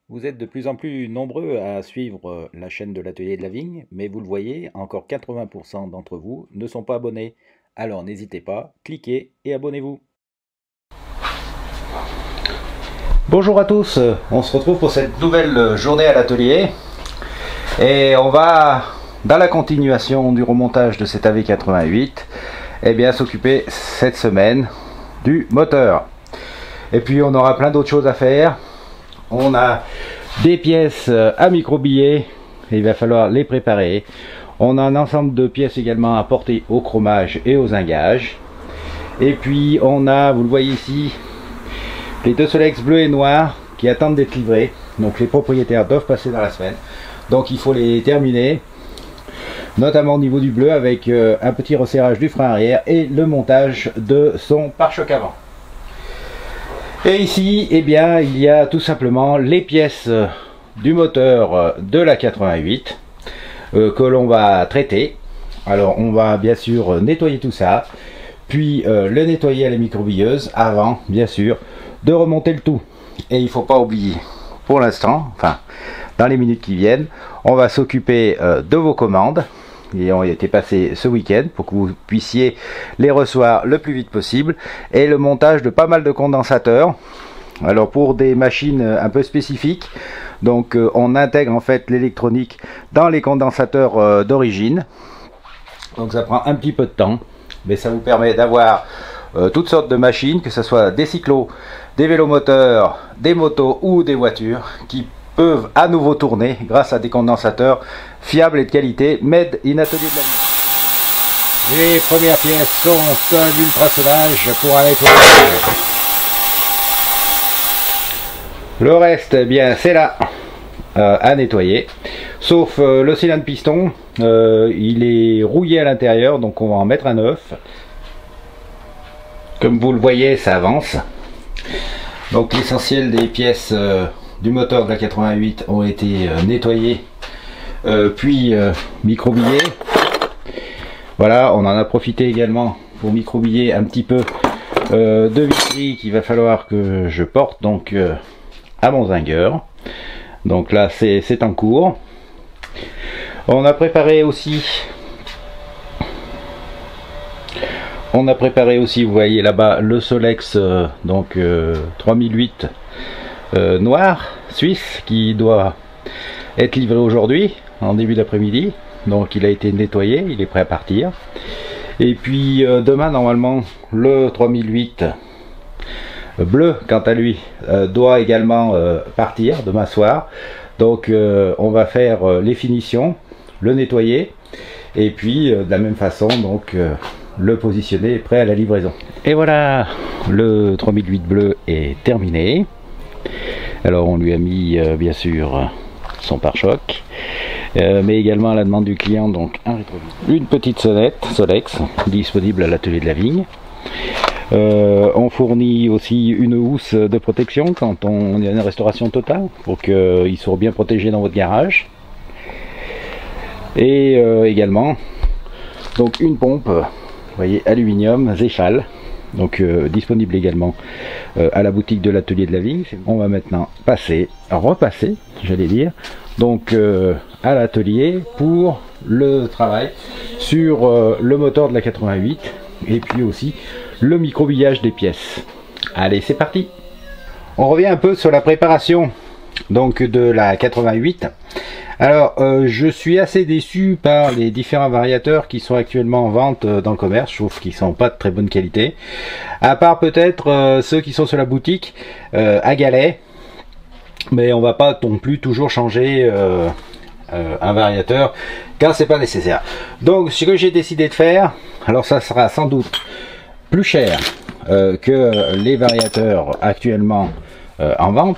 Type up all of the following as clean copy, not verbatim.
Vous êtes de plus en plus nombreux à suivre la chaîne de l'Atelier de la Vigne, mais vous le voyez, encore 80% d'entre vous ne sont pas abonnés. Alors n'hésitez pas, cliquez et abonnez-vous. Bonjour à tous, on se retrouve pour cette nouvelle journée à l'atelier. Et on va, dans la continuation du remontage de cet AV88, s'occuper cette semaine du moteur. Et puis on aura plein d'autres choses à faire. On a des pièces à micro-billets, il va falloir les préparer. On a un ensemble de pièces également à porter au chromage et aux zingages. Et puis on a, vous le voyez ici, les deux Solex bleus et noirs qui attendent d'être livrés. Donc les propriétaires doivent passer dans la semaine. Donc il faut les terminer, notamment au niveau du bleu avec un petit resserrage du frein arrière et le montage de son pare-choc avant. Et ici, il y a tout simplement les pièces du moteur de la 88 que l'on va traiter. Alors, on va bien sûr nettoyer tout ça, puis le nettoyer à la microbilleuse avant, bien sûr, de remonter le tout. Et il ne faut pas oublier, pour l'instant, enfin, dans les minutes qui viennent, on va s'occuper de vos commandes. Ils ont été passés ce week-end pour que vous puissiez les recevoir le plus vite possible, et le montage de pas mal de condensateurs. Alors pour des machines un peu spécifiques, donc on intègre en fait l'électronique dans les condensateurs d'origine, donc ça prend un petit peu de temps, mais ça vous permet d'avoir toutes sortes de machines, que ce soit des cyclos, des vélomoteurs, des motos ou des voitures qui peuvent à nouveau tourner grâce à des condensateurs fiables et de qualité made in Atelier de la Vigne. Les premières pièces sont un ultrasonnage pour un nettoyage. Le reste, c'est là à nettoyer, sauf le cylindre piston, il est rouillé à l'intérieur, donc on va en mettre un neuf. Comme vous le voyez, ça avance. Donc l'essentiel des pièces du moteur de la 88 ont été nettoyés puis microbillés. Voilà, on en a profité également pour microbiller un petit peu de viterie qu'il va falloir que je porte donc à mon zingueur. Donc là c'est en cours. On a préparé aussi, vous voyez là-bas, le Solex 3008 noir suisse qui doit être livré aujourd'hui en début d'après-midi. Donc il a été nettoyé, il est prêt à partir. Et puis demain normalement le 3008 bleu quant à lui doit également partir demain soir. Donc on va faire les finitions, le nettoyer et puis de la même façon donc le positionner prêt à la livraison. Et voilà, le 3008 bleu est terminé. Alors on lui a mis bien sûr son pare-choc, mais également à la demande du client donc un rétroviseur, une petite sonnette Solex disponible à l'Atelier de la Vigne. On fournit aussi une housse de protection quand on a une restauration totale pour qu'ils soient bien protégés dans votre garage. Et également donc une pompe, vous voyez, aluminium Zéphal, donc disponible également à la boutique de l'Atelier de la Vigne. On va maintenant repasser j'allais dire, donc à l'atelier pour le travail sur le moteur de la 88 et puis aussi le microbillage des pièces. Allez, c'est parti. On revient un peu sur la préparation donc de la 88. Alors je suis assez déçu par les différents variateurs qui sont actuellement en vente dans le commerce. Je trouve qu'ils sont pas de très bonne qualité, à part peut-être ceux qui sont sur la boutique à galets, mais on va pas non plus toujours changer un variateur quand c'est pas nécessaire. Donc ce que j'ai décidé de faire, alors ça sera sans doute plus cher que les variateurs actuellement en vente,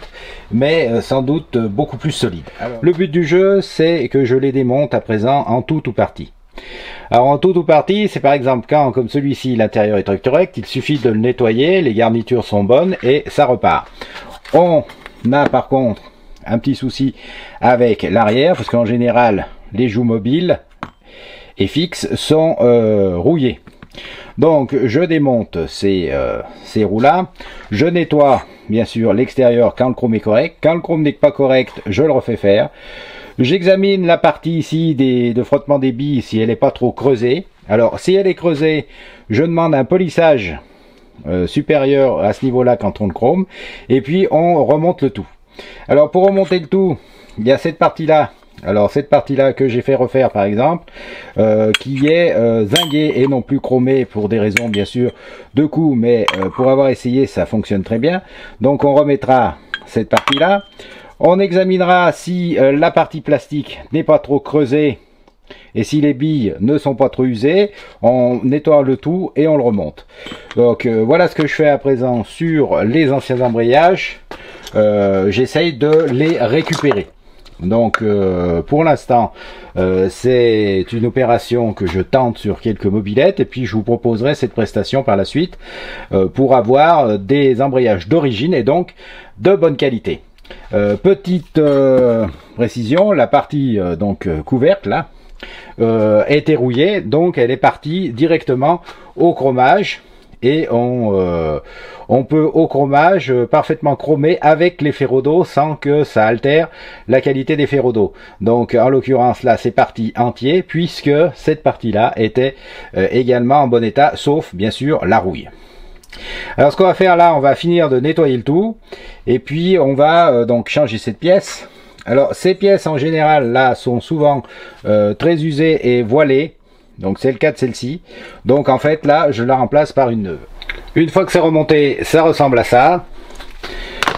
mais sans doute beaucoup plus solide. Alors, le but du jeu, c'est que je les démonte à présent en tout ou partie. Alors en tout ou partie, c'est par exemple quand, comme celui-ci, l'intérieur est correct, il suffit de le nettoyer, les garnitures sont bonnes et ça repart. On a par contre un petit souci avec l'arrière, parce qu'en général, les joues mobiles et fixes sont rouillées. Donc je démonte ces roues-là, je nettoie bien sûr l'extérieur quand le chrome est correct, quand le chrome n'est pas correct, je le refais faire. J'examine la partie ici de frottement des billes si elle n'est pas trop creusée. Alors si elle est creusée, je demande un polissage supérieur à ce niveau-là quand on le chrome, et puis on remonte le tout. Alors pour remonter le tout, il y a cette partie-là. Alors cette partie-là que j'ai fait refaire par exemple, qui est zinguée et non plus chromée pour des raisons bien sûr de coût, mais pour avoir essayé ça fonctionne très bien. Donc on remettra cette partie-là. On examinera si la partie plastique n'est pas trop creusée et si les billes ne sont pas trop usées. On nettoie le tout et on le remonte. Donc voilà ce que je fais à présent sur les anciens embrayages. J'essaye de les récupérer. Donc pour l'instant c'est une opération que je tente sur quelques mobylettes, et puis je vous proposerai cette prestation par la suite pour avoir des embrayages d'origine et donc de bonne qualité. Petite précision, la partie donc couverte là est rouillée, donc elle est partie directement au chromage, et on peut au chromage parfaitement chromer avec les ferrots d'eau sans que ça altère la qualité des ferrots d'eau. Donc en l'occurrence là c'est parti entier, puisque cette partie là était également en bon état, sauf bien sûr la rouille. Alors ce qu'on va faire là, on va finir de nettoyer le tout, et puis on va donc changer cette pièce. Alors ces pièces en général là sont souvent très usées et voilées, donc c'est le cas de celle-ci. Donc en fait là je la remplace par une neuve. Une fois que c'est remonté, ça ressemble à ça.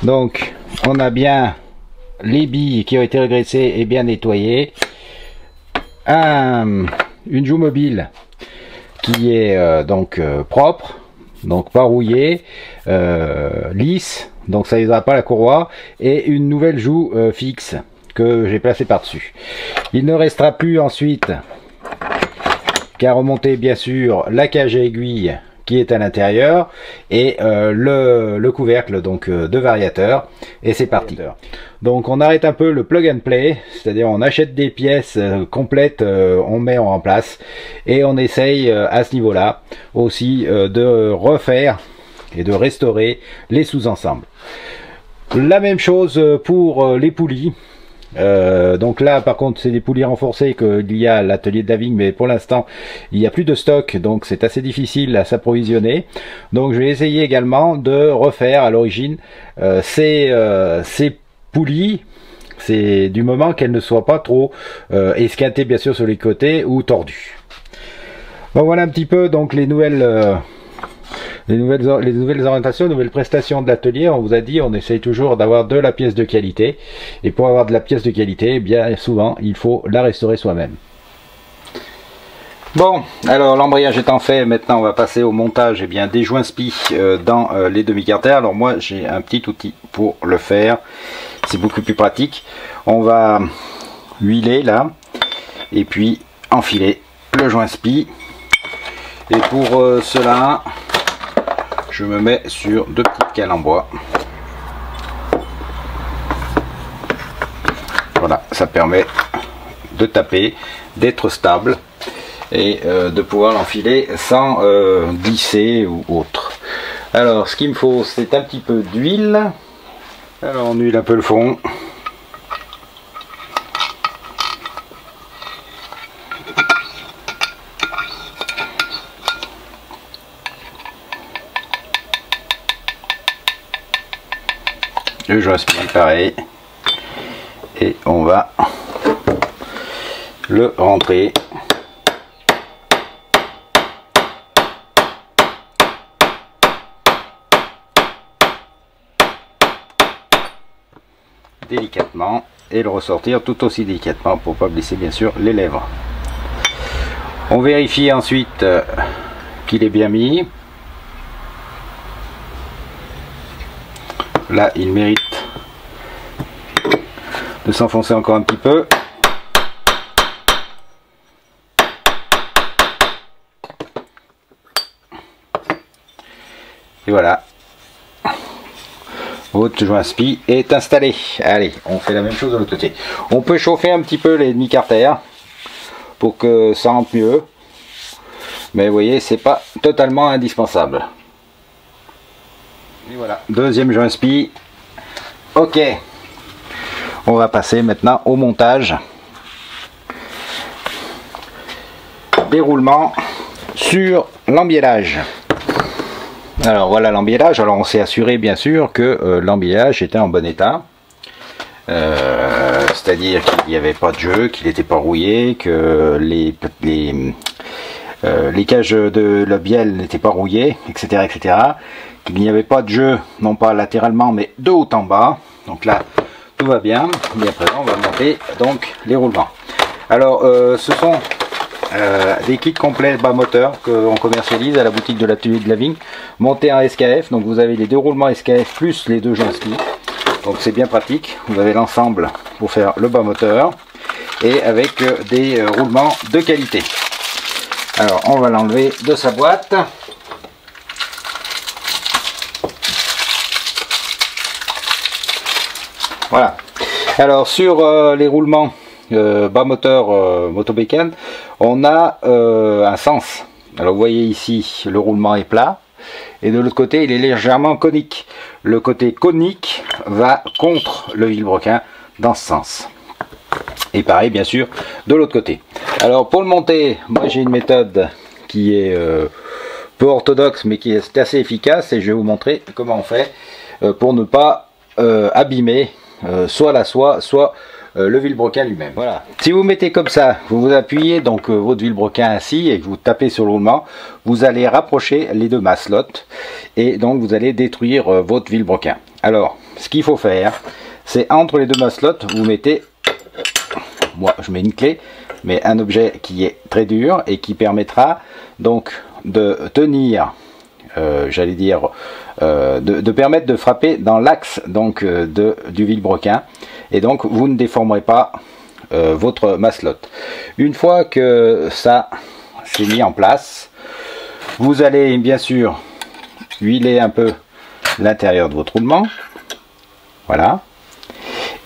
Donc on a bien les billes qui ont été régressées et bien nettoyées, une joue mobile qui est donc propre, donc pas rouillée, lisse, donc ça n'aidera pas la courroie, et une nouvelle joue fixe que j'ai placée par dessus. Il ne restera plus ensuite qu'à remonter bien sûr la cage à aiguille qui est à l'intérieur, et le couvercle donc de variateur, et c'est parti. Donc on arrête un peu le plug and play, c'est-à-dire on achète des pièces complètes, on met, on remplace, et on essaye à ce niveau-là aussi de refaire et de restaurer les sous-ensembles. La même chose pour les poulies. Donc là par contre c'est des poulies renforcées qu'il y a à l'atelier de Daving, mais pour l'instant il n'y a plus de stock, donc c'est assez difficile à s'approvisionner. Donc je vais essayer également de refaire à l'origine ces poulies, c'est du moment qu'elles ne soient pas trop esquintées bien sûr sur les côtés ou tordues. Bon voilà un petit peu donc les nouvelles orientations, les nouvelles prestations de l'atelier. On vous a dit, on essaye toujours d'avoir de la pièce de qualité, et pour avoir de la pièce de qualité, bien souvent il faut la restaurer soi-même. Bon, alors l'embrayage étant fait, maintenant on va passer au montage des joints spi dans les demi-carters. Alors moi j'ai un petit outil pour le faire, c'est beaucoup plus pratique. On va huiler là, et puis enfiler le joint spi, et pour cela je me mets sur deux petites cales en bois. Voilà, ça permet de taper, d'être stable, et de pouvoir l'enfiler sans glisser ou autre. Alors ce qu'il me faut, c'est un petit peu d'huile. Alors on huile un peu le fond. Le joint spi pareil, et on va le rentrer délicatement et le ressortir tout aussi délicatement pour pas blesser bien sûr les lèvres. On vérifie ensuite qu'il est bien mis. Là il mérite de s'enfoncer encore un petit peu. Et voilà, votre joint spi est installé. Allez, on fait la même chose de l'autre côté. On peut chauffer un petit peu les demi-carters pour que ça rentre mieux. Mais vous voyez, c'est pas totalement indispensable. Et voilà, deuxième joint spi. Ok, on va passer maintenant au montage. Déroulement sur l'embiellage. Alors voilà l'embiellage. Alors on s'est assuré bien sûr que l'embiellage était en bon état. C'est-à-dire qu'il n'y avait pas de jeu, qu'il n'était pas rouillé, que les cages de la bielle n'étaient pas rouillées, etc. etc. Qu'il n'y avait pas de jeu, non pas latéralement, mais de haut en bas. Donc là, tout va bien. Et à présent, on va monter donc les roulements. Alors, ce sont des kits complets bas moteur qu'on commercialise à la boutique de l'atelier de la vigne, montés en SKF. Donc vous avez les deux roulements SKF plus les deux joints ski. Donc c'est bien pratique. Vous avez l'ensemble pour faire le bas moteur et avec des roulements de qualité. Alors on va l'enlever de sa boîte. Voilà. Alors sur les roulements bas moteur Motobécane, on a un sens. Alors vous voyez ici le roulement est plat et de l'autre côté il est légèrement conique. Le côté conique va contre le vilebrequin dans ce sens. Et pareil bien sûr de l'autre côté. Alors pour le monter, moi j'ai une méthode qui est peu orthodoxe mais qui est assez efficace et je vais vous montrer comment on fait pour ne pas abîmer soit la soie, soit le vilebrequin lui-même. Voilà. Si vous mettez comme ça, vous vous appuyez donc votre vilebrequin ainsi et que vous tapez sur le roulement, vous allez rapprocher les deux maslottes et donc vous allez détruire votre vilebrequin. Alors, ce qu'il faut faire, c'est entre les deux maslottes, vous mettez, moi je mets une clé, mais un objet qui est très dur et qui permettra donc de tenir, j'allais dire, de permettre de frapper dans l'axe donc du vilebrequin et donc vous ne déformerez pas votre maslotte. Une fois que ça s'est mis en place, vous allez bien sûr huiler un peu l'intérieur de votre roulement, voilà,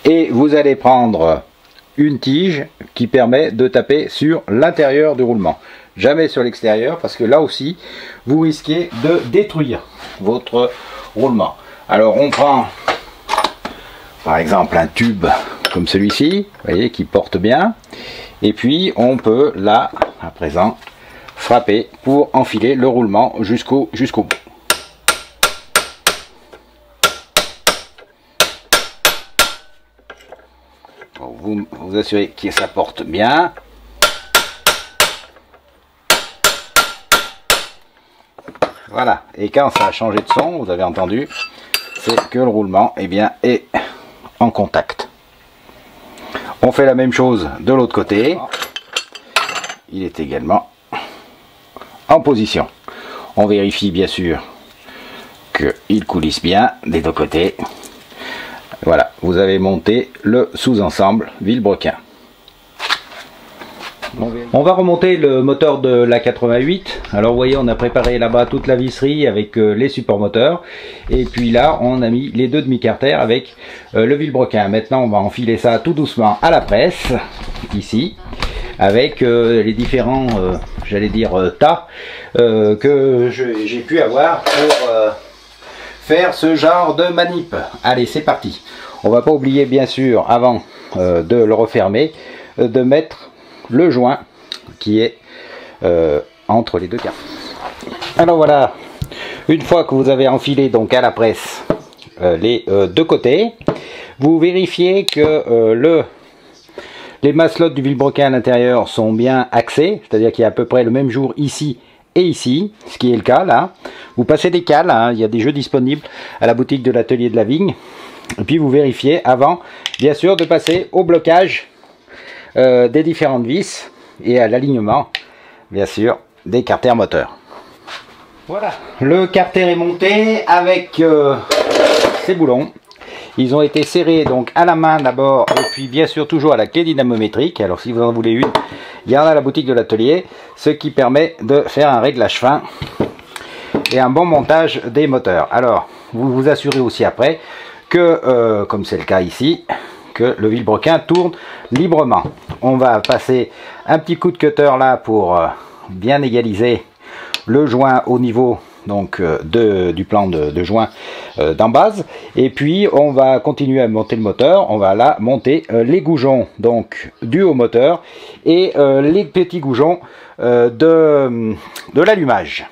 et vous allez prendre une tige qui permet de taper sur l'intérieur du roulement, jamais sur l'extérieur, parce que là aussi vous risquez de détruire votre roulement. Alors on prend par exemple un tube comme celui-ci, vous voyez, qui porte bien, et puis on peut là à présent frapper pour enfiler le roulement jusqu'au bout. Vous vous assurez que ça porte bien. Voilà, et quand ça a changé de son, vous avez entendu, c'est que le roulement eh bien, est en contact. On fait la même chose de l'autre côté. Il est également en position. On vérifie bien sûr qu'il coulisse bien des deux côtés. Voilà, vous avez monté le sous-ensemble vilebrequin. On va remonter le moteur de la 88. Alors vous voyez, on a préparé là-bas toute la visserie avec les supports moteurs. Et puis là, on a mis les deux demi-carters avec le vilebrequin. Maintenant, on va enfiler ça tout doucement à la presse, ici, avec les différents, j'allais dire, tas que j'ai pu avoir pour faire ce genre de manip. Allez, c'est parti. On va pas oublier, bien sûr, avant de le refermer, de mettre le joint qui est entre les deux cartes. Alors voilà, une fois que vous avez enfilé donc à la presse les deux côtés, vous vérifiez que les maslottes du vilebrequin à l'intérieur sont bien axées, c'est-à-dire qu'il y a à peu près le même jour ici et ici, ce qui est le cas là. Vous passez des cales, hein, il y a des jeux disponibles à la boutique de l'atelier de la vigne, et puis vous vérifiez avant, bien sûr, de passer au blocage des différentes vis et à l'alignement bien sûr des carters moteurs. Voilà, le carter est monté avec ces boulons. Ils ont été serrés donc à la main d'abord et puis bien sûr toujours à la clé dynamométrique. Alors si vous en voulez une, il y en a à la boutique de l'atelier, ce qui permet de faire un réglage fin et un bon montage des moteurs. Alors vous vous assurez aussi après que comme c'est le cas ici, que le vilebrequin tourne librement. On va passer un petit coup de cutter là pour bien égaliser le joint au niveau donc du plan de joint d'en base, et puis on va continuer à monter le moteur. On va là monter les goujons donc du haut moteur et les petits goujons de l'allumage.